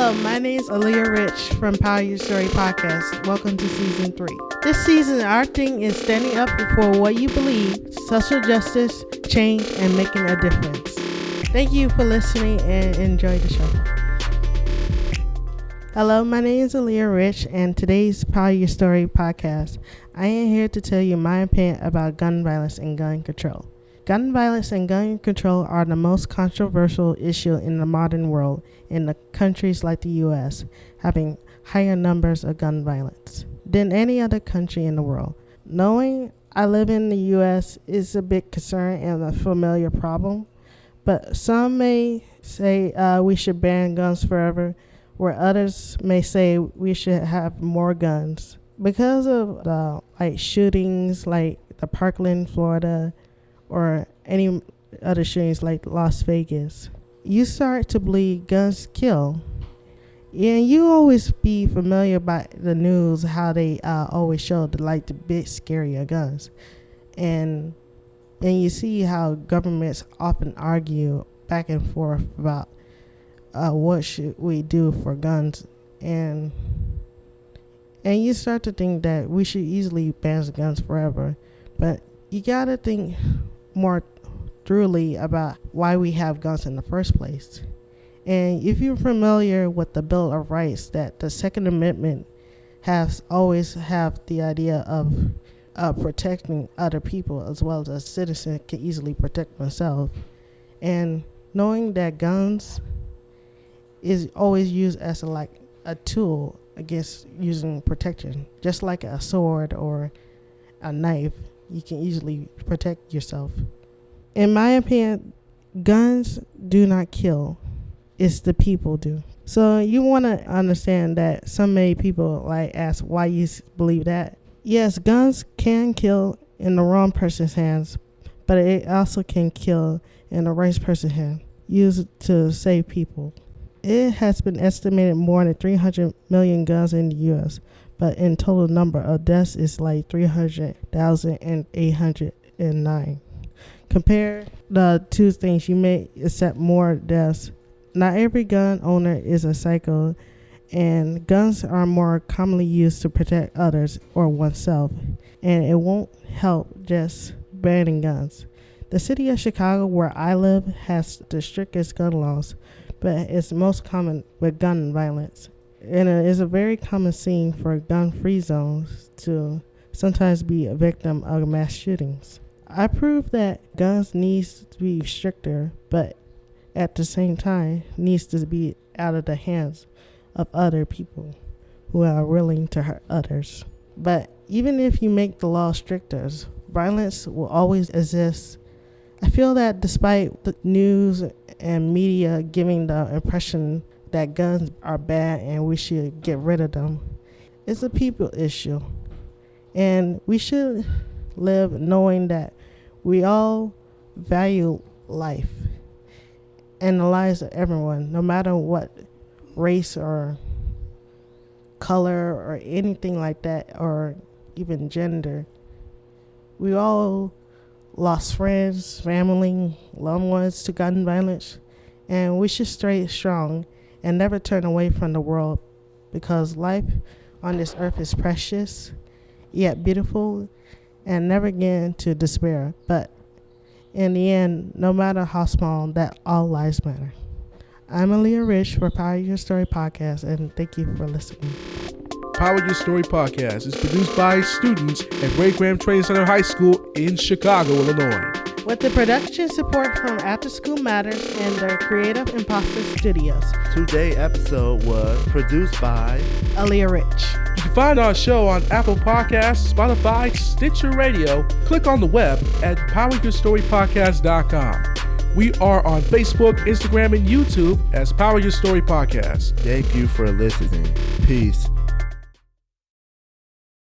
Hello, my name is Aliyah from Power Your Story podcast. Welcome to season 3. This season, our thing is standing up for what you believe, social justice, change, and making a difference. Thank you for listening and enjoy the show. Hello, my name is Aliyah and today's Power Your Story podcast. I am here to tell you my opinion about gun violence and gun control. Gun violence and gun control are the most controversial issue in the modern world in the countries like the U.S., having higher numbers of gun violence than any other country in the world. Knowing I live in the U.S. is a big concern and a familiar problem, but some may say we should ban guns forever, where others may say we should have more guns. Because of the shootings like the Parkland, Florida, or any other shootings like Las Vegas, you start to believe guns kill. And you always be familiar by the news, how they always show the big scary of guns. And you see how governments often argue back and forth about what should we do for guns. And you start to think that we should easily ban guns forever. But you gotta think more thoroughly about why we have guns in the first place. And if you're familiar with the Bill of Rights, that the Second Amendment has always have the idea of protecting other people as well as a citizen can easily protect themselves. And knowing that guns is always used as a tool against using protection, just like a sword or a knife. You can easily protect yourself. In my opinion, guns do not kill. It's the people do. So you want to understand that some many people ask why you believe that. Yes, guns can kill in the wrong person's hands, but it also can kill in the right person's hand, used to save people. It has been estimated more than 300 million guns in the U.S., but in total number of deaths is 300,809. Compare the two things, you may accept more deaths. Not every gun owner is a psycho, and guns are more commonly used to protect others or oneself, and it won't help just banning guns. The city of Chicago, where I live, has the strictest gun laws, but it's most common with gun violence. And it is a very common scene for gun-free zones to sometimes be a victim of mass shootings. I prove that guns needs to be stricter, but at the same time needs to be out of the hands of other people who are willing to hurt others. But even if you make the law stricter, violence will always exist. I feel that despite the news and media giving the impression that guns are bad and we should get rid of them, it's a people issue. And we should live knowing that we all value life and the lives of everyone, no matter what race or color or anything like that, or even gender. We all lost friends, family, loved ones to gun violence, and we should stay strong and never turn away from the world, because life on this earth is precious, yet beautiful, and never get into despair. But in the end, no matter how small, that all lives matter. I'm Aliyah for Power Your Story podcast, and thank you for listening. Power Your Story podcast is produced by students at Ray Graham Training Center High School in Chicago, Illinois, with the production support from After School Matters and their creative Impostor Studios. Today's episode was produced by Aliyah. You can find our show on Apple Podcasts, Spotify, Stitcher Radio. Click on the web at poweryourstorypodcast.com. We are on Facebook, Instagram, and YouTube as Power Your Story Podcast. Thank you for listening. Peace.